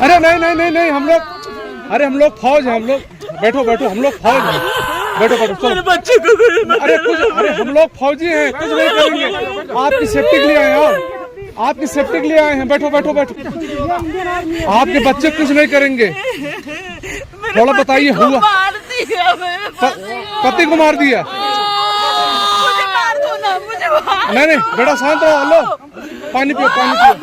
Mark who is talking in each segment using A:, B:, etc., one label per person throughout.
A: अरे नहीं नहीं नहीं नहीं, हम लोग, अरे हम लोग फौज हैं, हम लोग, बैठो बैठो, हम लोग फौज हैं, बैठो बैठो, चलो।
B: बच्चे को
A: अरे हम लोग फौजी हैं, कुछ नहीं करेंगे, आपकी सेफ्टी के लिए आए हैं, आपकी सेफ्टी के लिए आए हैं, बैठो बैठो बैठो, आपके बच्चे कुछ नहीं करेंगे। थोड़ा बताइए, हुआ पति को मार दिया? नहीं नहीं बेटा शांत रहो, हेलो, पानी पियो, पानी पियो।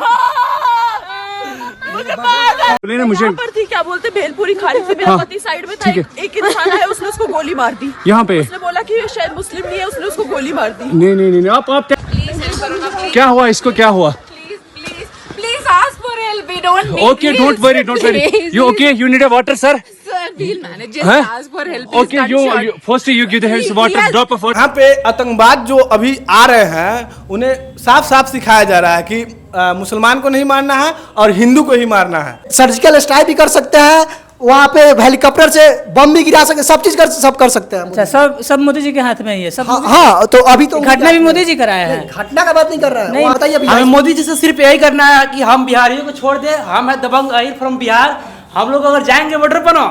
B: मुझे थी, क्या बोलते, भेलपुरी खाली से मेरा पति साइड में था, एक इंसान आया, उसने उसको गोली मार दी
C: यहाँ पे।
B: उसने बोला कि शायद मुस्लिम नहीं है, उसने उसको गोली मार दी।
C: नहीं नहीं नहीं, आप क्या हुआ, इसको क्या हुआ?
D: Please ask for help. We don't need.
C: Okay, don't worry, don't worry. You okay? You need a water, sir?
D: Sir, we'll manage. Just ask for help.
C: Okay, you first you give the hands water, drop of water.
E: यहाँ पे आतंकवाद जो अभी आ रहे हैं, उन्हें साफ साफ सिखाया जा रहा है कि मुसलमान को नहीं मारना है और हिंदू को ही मारना है।
F: सर्जिकल स्ट्राइक भी कर सकते हैं, वहाँ पे हेलीकॉप्टर से बम भी गिरा सकते, सब चीज सब कर सकते हैं।
G: अच्छा, सब मोदी जी के हाथ में ही है सब।
F: हाँ, तो अभी तो
G: घटना भी मोदी जी कराया है,
F: घटना का बात नहीं कर रहा है।
G: नहीं,
F: बताइए
H: हमें मोदी जी से सिर्फ यही करना है कि हम बिहारियों को छोड़ दे। हम है दबंग आहिर फ्रॉम बिहार। हम लोग अगर जाएंगे बॉर्डर पर ना,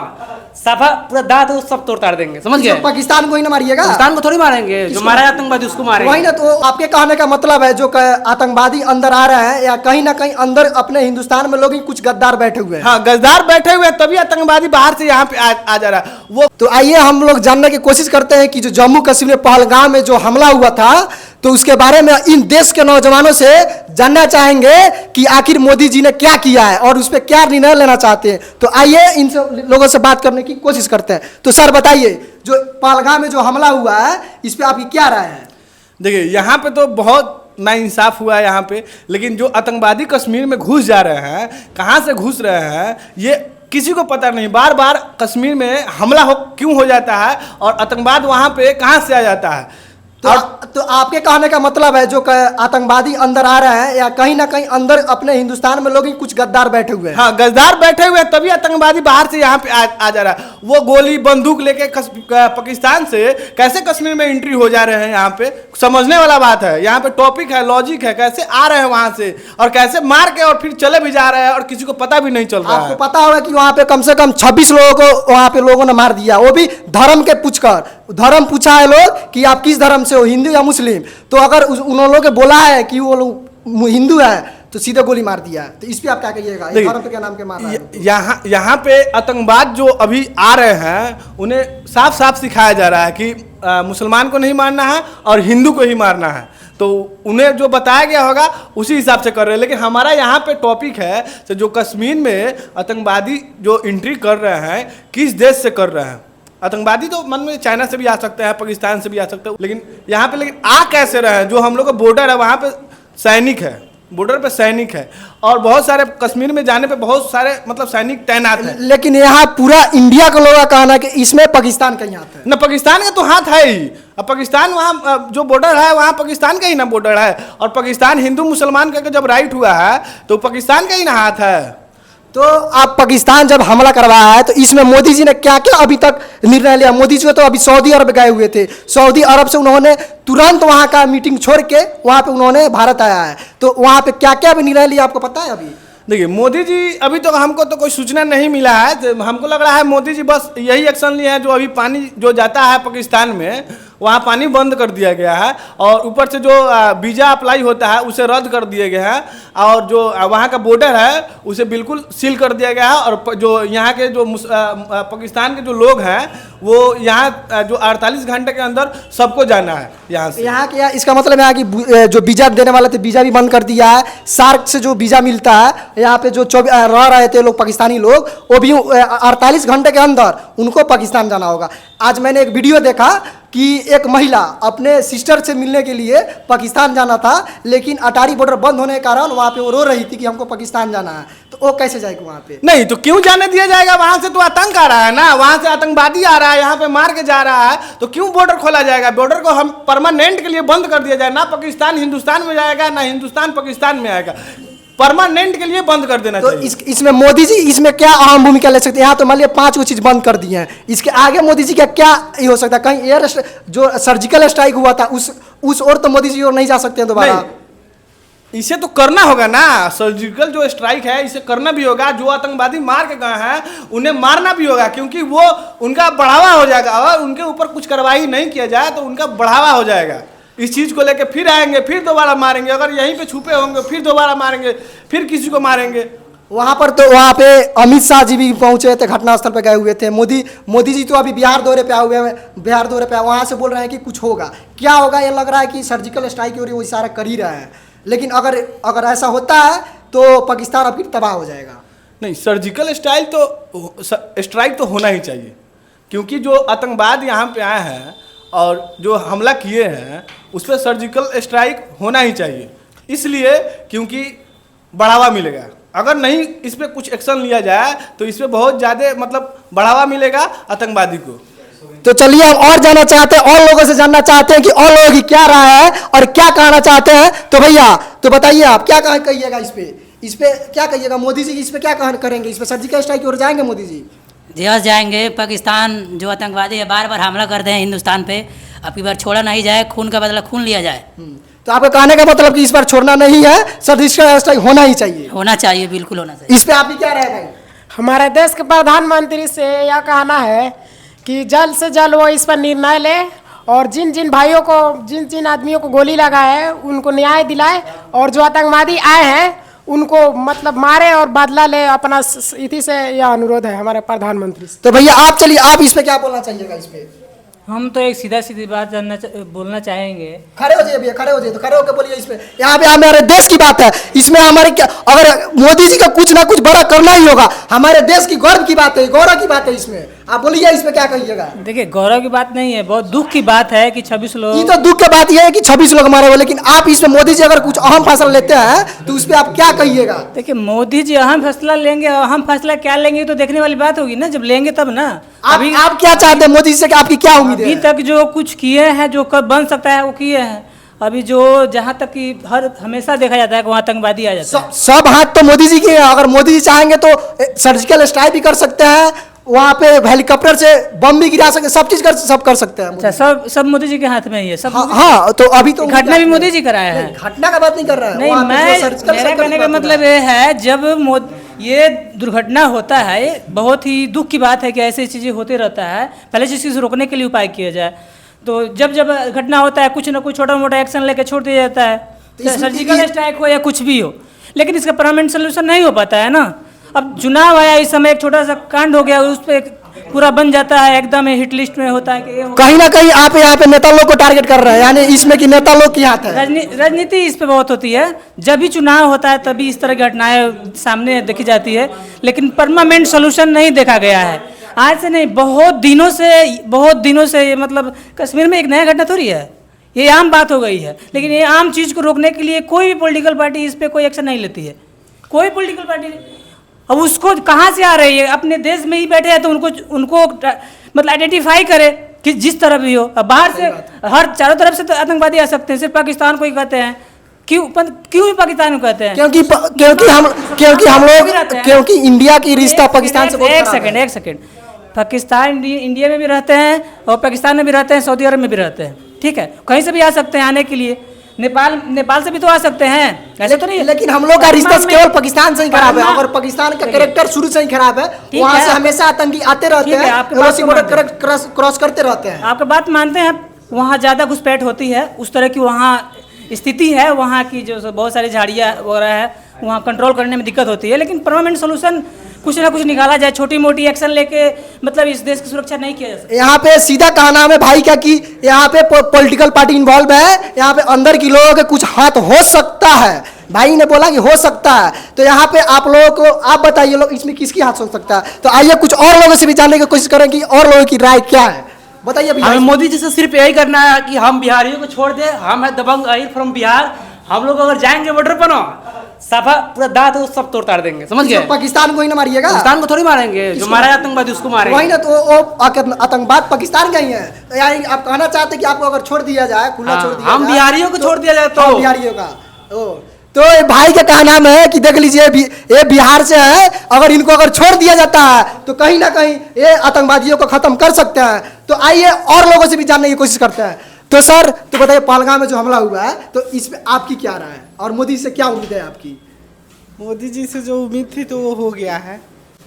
H: सफा पूरा दांत सब तोड़ ताड़ देंगे, समझ गए?
F: पाकिस्तान को ही ना मारिएगा,
H: पाकिस्तान को थोड़ी मारेंगे, जो मारा आतंकवादी उसको मारेंगे।
F: वही ना, तो आपके कहने का मतलब है जो आतंकवादी अंदर आ रहे हैं या कहीं ना कहीं अंदर अपने हिंदुस्तान में लोग ही कुछ गद्दार बैठे हुए हैं।
E: हाँ, गद्दार बैठे हुए हैं, तभी आतंकवादी बाहर से यहाँ पे आ जा रहा है वो।
F: तो आइए हम लोग जानने की कोशिश करते हैं कि जो जम्मू कश्मीर पहलगाम में जो हमला हुआ था, तो उसके बारे में इन देश के नौजवानों से जानना चाहेंगे कि आखिर मोदी जी ने क्या किया है और उस पर क्या निर्णय लेना चाहते हैं। तो आइए इन लोगों से बात करने की कोशिश करते हैं। तो सर बताइए, जो पहलगाम में जो हमला हुआ है, इस पे आपकी क्या राय है?
E: देखिए, यहाँ पे तो बहुत नाइंसाफ हुआ है यहाँ पे, लेकिन जो आतंकवादी कश्मीर में घुस जा रहे हैं, कहाँ से घुस रहे हैं, ये किसी को पता नहीं। बार बार कश्मीर में हमला क्यों हो जाता है और आतंकवाद वहाँ पे कहाँ से आ जाता है।
F: तो आपके कहने का मतलब है जो आतंकवादी अंदर आ रहे हैं या कहीं ना कहीं अंदर अपने हिंदुस्तान में लोग ही कुछ गद्दार बैठे हुए हैं।
E: हाँ, गद्दार बैठे हुए हैं, तभी आतंकवादी बाहर से यहाँ पे आ जा रहा है। वो गोली बंदूक लेके पाकिस्तान से कैसे कश्मीर में एंट्री हो जा रहे हैं, यहाँ पे समझने वाला बात है। यहाँ पे टॉपिक है, लॉजिक है, कैसे आ रहे हैं वहां से और कैसे मार के और फिर चले भी जा रहे हैं और किसी को पता भी नहीं चल रहा है।
F: आपको पता होगा कि वहाँ पे कम से कम 26 लोगों को वहाँ पे लोगों ने मार दिया, वो भी धर्म के पूछकर। धर्म पूछा है लोग कि आप किस धर्म से हो, हिंदू या मुस्लिम, तो अगर उन लोगों के बोला है कि वो लोग हिंदू है तो सीधे गोली मार दिया। तो इस पे आप क्या कहिएगा? धर्म पे क्या नाम के मार रहा है?
E: यहाँ पे आतंकवाद जो अभी आ रहे हैं, उन्हें साफ साफ सिखाया जा रहा है कि मुसलमान को नहीं मारना है और हिंदू को ही मारना है। तो उन्हें जो बताया गया होगा उसी हिसाब से कर रहे हैं। लेकिन हमारा यहाँ पे टॉपिक है तो जो कश्मीर में आतंकवादी जो एंट्री कर रहे हैं, किस देश से कर रहे हैं। आतंकवादी तो मन में चाइना से भी आ सकते हैं, पाकिस्तान से भी आ सकते हैं, लेकिन यहाँ पे आ कैसे रहे हैं? जो हम लोग का बॉर्डर है, वहाँ पे सैनिक है, बॉर्डर पे सैनिक है और बहुत सारे कश्मीर में जाने पे बहुत सारे मतलब सैनिक तैनात हैं।
F: लेकिन यहाँ पूरा इंडिया का लोगों का कहना है कि इसमें पाकिस्तान का ही हाथ है।
E: ना, पाकिस्तान का तो हाथ है ही। अब पाकिस्तान वहाँ जो बॉर्डर है, वहाँ पाकिस्तान का ही ना बॉर्डर है, और पाकिस्तान हिंदू मुसलमान का जब राइट हुआ है तो पाकिस्तान का ही ना हाथ है।
F: तो आप पाकिस्तान जब हमला करवाया है तो इसमें मोदी जी ने क्या क्या अभी तक निर्णय लिया? मोदी जी तो अभी सऊदी अरब गए हुए थे, सऊदी अरब से उन्होंने तुरंत वहां का मीटिंग छोड़ के वहां पे उन्होंने भारत आया है, तो वहां पे क्या क्या निर्णय लिया आपको पता है? अभी
E: देखिए, मोदी जी अभी तो हमको तो कोई सूचना नहीं मिला है। तो हमको लग रहा है मोदी जी बस यही एक्शन लिए हैं, जो अभी पानी जो जाता है पाकिस्तान में, वहाँ पानी बंद कर दिया गया है और ऊपर से जो वीज़ा अप्लाई होता है उसे रद्द कर दिए गए हैं, और जो वहाँ का बॉर्डर है उसे बिल्कुल सील कर दिया गया है। और जो यहाँ के जो पाकिस्तान के जो लोग हैं, वो यहाँ जो 48 घंटे के अंदर सबको जाना है यहाँ से।
F: यहाँ के इसका मतलब है कि जो वीज़ा देने वाले थे, वीज़ा भी बंद कर दिया है। सार्क से जो वीज़ा मिलता है, यहाँ पे जो रह रहे थे लोग, पाकिस्तानी लोग, वो भी 48 घंटे के अंदर उनको पाकिस्तान जाना होगा। आज मैंने एक वीडियो देखा कि एक महिला अपने सिस्टर से मिलने के लिए पाकिस्तान जाना था, लेकिन अटारी बॉर्डर बंद होने के कारण वहाँ पे वो रो रही थी कि हमको पाकिस्तान जाना है। तो वो कैसे जाएगी वहाँ पे?
E: नहीं, तो क्यों जाने दिया जाएगा? वहाँ से तो आतंक आ रहा है ना, वहाँ से आतंकवादी आ रहा है, यहाँ पे मार के जा रहा है, तो क्यों बॉर्डर खोला जाएगा? बॉर्डर को हम परमानेंट के लिए बंद कर दिया जाए। ना पाकिस्तान हिंदुस्तान में जाएगा, ना हिंदुस्तान पाकिस्तान में आएगा, परमानेंट के लिए बंद कर देना चाहिए।
F: तो इसमें मोदी जी इसमें क्या अहम भूमिका ले सकते हैं? यहाँ तो मान लिया 5 चीज बंद कर दी हैं, इसके आगे मोदी जी का क्या ये हो सकता है? कहीं एयर जो सर्जिकल स्ट्राइक हुआ था उस ओर तो मोदी जी और नहीं जा सकते हैं दोबारा?
E: इसे तो करना होगा ना, सर्जिकल जो स्ट्राइक है इसे करना भी होगा। जो आतंकवादी मार के गए हैं उन्हें मारना भी होगा, क्योंकि वो उनका बढ़ावा हो जाएगा। और उनके ऊपर कुछ कार्रवाई नहीं किया जाए तो उनका बढ़ावा हो जाएगा। इस चीज़ को लेके फिर आएंगे, फिर दोबारा मारेंगे। अगर यहीं पे छुपे होंगे फिर दोबारा मारेंगे, फिर किसी को मारेंगे।
F: वहाँ पे अमित शाह जी भी पहुंचे थे, घटनास्थल पे गए हुए थे। मोदी जी तो अभी बिहार दौरे पे आए हुए हैं, बिहार दौरे पे वहाँ से बोल रहे हैं कि कुछ होगा। क्या होगा ये लग रहा है कि सर्जिकल स्ट्राइक की ओर वो इशारा कर ही रहे हैं, लेकिन अगर ऐसा होता है तो पाकिस्तान अब फिर तबाह हो जाएगा।
E: नहीं, सर्जिकल स्ट्राइक तो होना ही चाहिए, क्योंकि जो आतंकवाद यहाँ पे आए हैं और जो हमला किए हैं उस पर सर्जिकल स्ट्राइक होना ही चाहिए। इसलिए क्योंकि बढ़ावा मिलेगा। अगर नहीं इस पर कुछ एक्शन लिया जाए तो इस पर बहुत ज़्यादा मतलब बढ़ावा मिलेगा आतंकवादी को।
F: तो चलिए हम और जानना चाहते हैं, और लोगों से जानना चाहते हैं कि और लोगों की क्या राय है और क्या कहना चाहते हैं। तो भैया तो बताइए आप क्या कहिएगा इस पे क्या कहिएगा? मोदी जी इस पे क्या करेंगे? इस पे सर्जिकल स्ट्राइक की ओर जाएंगे मोदी जी?
G: जी हाँ जाएंगे। पाकिस्तान जो आतंकवादी है बार बार हमला करते हैं हिंदुस्तान पे, अब की बार छोड़ा नहीं जाए, खून का बदला खून लिया जाए।
F: तो आपका कहने का मतलब कि इस बार छोड़ना नहीं है, सर्जिकल स्ट्राइक होना ही चाहिए?
G: होना चाहिए, बिल्कुल होना चाहिए।
F: इस पे आपकी क्या राय है भाई?
I: हमारे देश के प्रधानमंत्री से यह कहना है कि जल्द से जल्द वो इस पर निर्णय ले और जिन जिन भाइयों को जिन आदमियों को गोली लगा है उनको न्याय दिलाए, और जो आतंकवादी आए हैं उनको मतलब मारे और बदला ले अपना। इसी से यह अनुरोध है हमारे प्रधानमंत्री से।
F: तो भैया आप चलिए, आप इस पे क्या बोलना चाहिएगा? इस पे
G: हम तो एक सीधी बात बोलना चाहेंगे।
F: खड़े हो जाइए भैया, खड़े हो जाइए, तो खड़े होकर बोलिए। इस पे यहाँ पे हमारे देश की बात है, इसमें हमारे क्या, अगर मोदी जी का कुछ ना कुछ बड़ा करना ही होगा। हमारे देश की गर्व की बात है, गौरव की बात है। इसमें आप बोलिए, इस पे क्या कहिएगा?
G: देखिए गौरव की बात नहीं है, बहुत दुख की बात है कि 26 लोग।
F: ये तो दुख की बात यह है कि 26 लोग मारे हुए, लेकिन आप इसमें मोदी जी अगर कुछ अहम फैसला लेते हैं तो उस पर आप क्या कहिएगा?
G: देखिए मोदी जी अहम फैसला लेंगे, अहम फैसला क्या लेंगे तो देखने वाली बात होगी ना, जब लेंगे तब ना।
F: आप क्या चाहते हैं मोदी जी से, कि आपकी क्या उम्मीद है?
G: अभी तक जो कुछ किए हैं, जो कब बन सकता है वो किए हैं। अभी जो जहाँ तक कि हमेशा देखा जाता है कि वहाँ आतंकवादी आ जाता है। सब
F: हाथ तो मोदी जी के हैं। अगर मोदी जी चाहेंगे तो सर्जिकल स्ट्राइक भी कर सकते हैं, वहाँ पे हेलीकॉप्टर से बम भी गिरा सकते, सब चीज कर सकते हैं।
G: अच्छा, सब मोदी जी के हाथ में ही है सब।
F: हाँ तो अभी तो
G: घटना भी मोदी जी कराया है,
F: घटना का बात नहीं कर रहा है।
G: नहीं, मेरा कहने का मतलब ये है, जब ये दुर्घटना होता है, बहुत ही दुख की बात है कि ऐसी चीज़ें होते रहता है। पहले इस चीज़ रोकने के लिए उपाय किया जाए। तो जब घटना होता है कुछ ना कुछ छोटा मोटा एक्शन लेके छोड़ दिया जाता है, सर्जिकल स्ट्राइक हो या कुछ भी हो, लेकिन इसका परमानेंट सोल्यूशन नहीं हो पाता है ना। अब चुनाव आया, इस समय एक छोटा सा कांड हो गया, उस पर पूरा बन जाता है, एकदम हिट लिस्ट में होता है कि
F: कहीं ना कहीं आप यहाँ पे नेता लोग को टारगेट कर रहे हैं, यानी इसमें कि नेता लोग की हाथ है।
G: राजनीति इस पे बहुत होती है। जब भी चुनाव होता है तभी इस तरह की घटनाएं सामने देखी जाती है, लेकिन परमानेंट सोल्यूशन नहीं देखा गया है। आज से नहीं, बहुत दिनों से मतलब कश्मीर में एक नया घटना थोड़ी है, ये आम बात हो गई है। लेकिन ये आम चीज़ को रोकने के लिए कोई भी पॉलिटिकल पार्टी इस पर कोई एक्शन नहीं लेती है, कोई पॉलिटिकल पार्टी। अब उसको कहाँ से आ रही है? अपने देश में ही बैठे हैं तो उनको मतलब आइडेंटिफाई करे कि जिस तरह भी हो। अब बाहर से चारों तरफ से तो आतंकवादी आ सकते हैं, सिर्फ पाकिस्तान को ही कहते हैं। क्यों पाकिस्तान को कहते हैं?
F: क्योंकि इंडिया की रिश्ता पाकिस्तान से बहुत
G: एक सेकंड पाकिस्तान इंडिया में भी रहते हैं और पाकिस्तान में भी रहते हैं, सऊदी अरब में भी रहते हैं, ठीक है। कहीं से भी आ सकते हैं आने के लिए। नेपाल से भी तो आ सकते हैं, ऐसे तो नहीं।
F: लेकिन हम लोग का रिश्ता केवल पाकिस्तान से ही खराब है। अगर पाकिस्तान का कैरेक्टर शुरू से ही खराब है, वहाँ से हमेशा आतंकी आते रहते हैं, क्रॉस करते रहते हैं।
G: आपका बात मानते हैं, वहाँ ज़्यादा घुसपैठ होती है, उस तरह की वहाँ स्थिति है, वहाँ की जो बहुत सारी झाड़ियाँ वगैरह है, वहाँ कंट्रोल करने में दिक्कत होती है। लेकिन परमानेंट सोल्यूशन कुछ ना कुछ निकाला जाए, छोटी मोटी एक्शन लेके मतलब इस देश की सुरक्षा नहीं किया जा सकता।
F: यहाँ पे सीधा कहना है भाई क्या कि यहाँ पे पॉलिटिकल पार्टी इन्वॉल्व है, यहाँ पे अंदर की लोगों के कुछ हाथ हो सकता है। भाई ने बोला कि हो सकता है, तो यहाँ पे आप लोगों को आप बताइए लोग इसमें किसकी हाथ हो सकता है। तो आइए कुछ और लोगों से भी जानने की कोशिश करें कि और लोगों की राय क्या है। बताइए
H: हमें मोदी जी से सिर्फ यही करना है कि हम बिहारियों को छोड़ दे। हम है दबंग अहीर फ्रॉम बिहार। हम लोग अगर जाएंगे बॉर्डर पर ना, सफा पूरा दांत वो सब तोड़ देंगे, समझ गए?
F: पाकिस्तान को ही ना मारिएगा,
H: पाकिस्तान को थोड़ी मारेंगे, जो मारा आतंकवादी उसको मारेंगे।
F: वही ना, तो आतंकवाद पाकिस्तान का ही है। तो यानी आप कहना चाहते कि आपको अगर छोड़ दिया जाए, खुला छोड़ दिया
H: हम बिहारियों को छोड़ दिया जाए तो
F: बिहारियों का तो भाई का कहना है कि देख लीजिए ये बिहार से है, अगर इनको अगर छोड़ दिया जाता है तो कहीं ना कहीं ये आतंकवादियों को खत्म कर सकते हैं। तो आइए और लोगों से भी जानने की कोशिश करते हैं। तो सर तो बताइए, पहलगाम में जो हमला हुआ है तो इस पे आपकी क्या राय है और मोदी से क्या उम्मीद है आपकी?
J: मोदी जी से जो उम्मीद थी तो वो हो गया है।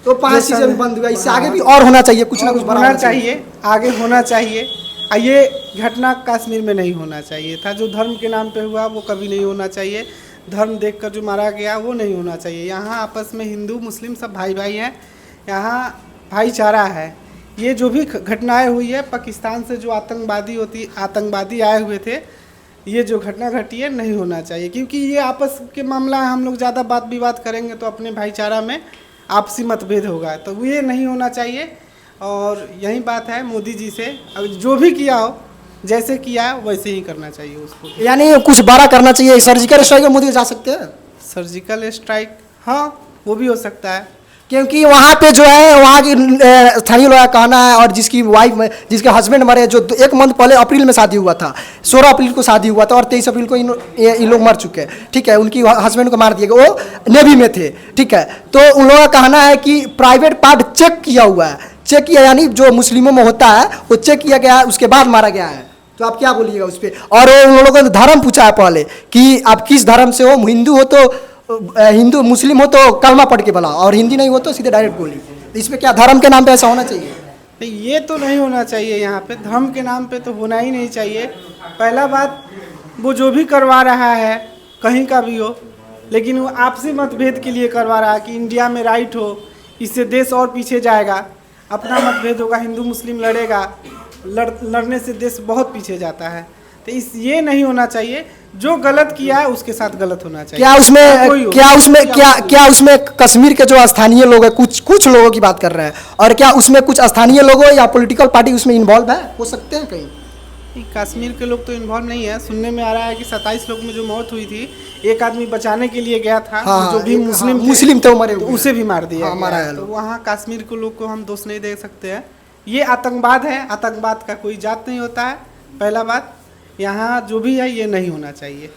F: तो 5 चीजें भी बंद हुआ, इससे आगे भी और होना चाहिए, कुछ ना कुछ
J: होना चाहिए, आगे होना चाहिए। ये घटना कश्मीर में नहीं होना चाहिए था। जो धर्म के नाम पे हुआ वो कभी नहीं होना चाहिए। धर्म देखकर जो मारा गया वो नहीं होना चाहिए। यहाँ आपस में हिंदू मुस्लिम सब भाई भाई हैं, यहाँ भाईचारा है। ये जो भी घटनाएं हुई है पाकिस्तान से जो आतंकवादी आए हुए थे, ये जो घटना घटी है नहीं होना चाहिए, क्योंकि ये आपस के मामला है। हम लोग ज़्यादा बात विवाद करेंगे तो अपने भाईचारा में आपसी मतभेद होगा, तो ये नहीं होना चाहिए। और यही बात है मोदी जी से, अब जो भी किया हो, जैसे किया वैसे ही करना चाहिए उसको।
F: यानी कुछ बड़ा करना चाहिए। सर्जिकल स्ट्राइक में मोदी जा सकते हैं?
J: सर्जिकल स्ट्राइक, हाँ वो भी हो सकता है,
F: क्योंकि वहाँ पे जो है वहाँ की स्थानीय लोगों का कहना है, और जिसकी वाइफ जिसके हस्बैंड मरे, जो 1 मंथ पहले अप्रैल में शादी हुआ था, 16 अप्रैल को शादी हुआ था और 23 अप्रैल को इन लोग मर चुके हैं, ठीक है। उनकी हस्बैंड को मार दिया गया, वो नेवी में थे, ठीक है। तो उन लोगों का कहना है कि प्राइवेट पार्ट चेक किया हुआ है, चेक किया यानी जो मुस्लिमों में होता है वो चेक किया गया है, उसके बाद मारा गया है। तो आप क्या बोलिएगा उस पर? और उन लोगों ने धर्म पूछा है पहले कि आप किस धर्म से हो, हिंदू हो तो हिंदू, मुस्लिम हो तो कलमा पढ़ के बोला, और हिंदी नहीं हो तो सीधे डायरेक्ट बोली। इसमें क्या धर्म के नाम पे ऐसा होना चाहिए?
J: नहीं, ये तो नहीं होना चाहिए। यहाँ पे धर्म के नाम पे तो होना ही नहीं चाहिए। पहला बात, वो जो भी करवा रहा है कहीं का भी हो, लेकिन वो आपसी मतभेद के लिए करवा रहा है कि इंडिया में राइट हो, इससे देश और पीछे जाएगा। अपना मतभेद होगा, हिंदू मुस्लिम लड़ेगा, लड़ने से देश बहुत पीछे जाता है। तो ये नहीं होना चाहिए। जो गलत किया है उसके साथ गलत होना चाहिए।
F: क्या उसमें कश्मीर के जो स्थानीय लोग हैं, कुछ लोगों की बात कर रहे हैं, और क्या उसमें कुछ स्थानीय लोगों या पॉलिटिकल पार्टी उसमें इन्वॉल्व है, हो सकते हैं कहीं?
J: कश्मीर के लोग तो इन्वॉल्व नहीं है। सुनने में आ रहा है कि 27 लोग में जो मौत हुई थी, एक आदमी बचाने के लिए गया था, जो भी मुस्लिम
F: थे मरे,
J: तो उसे भी मार दिया
F: गया।
J: तो वहाँ कश्मीर के लोग को हम दोष नहीं दे सकते हैं। ये आतंकवाद है, आतंकवाद का कोई जात नहीं होता है। पहला बात, यहाँ जो भी है ये नहीं होना चाहिए।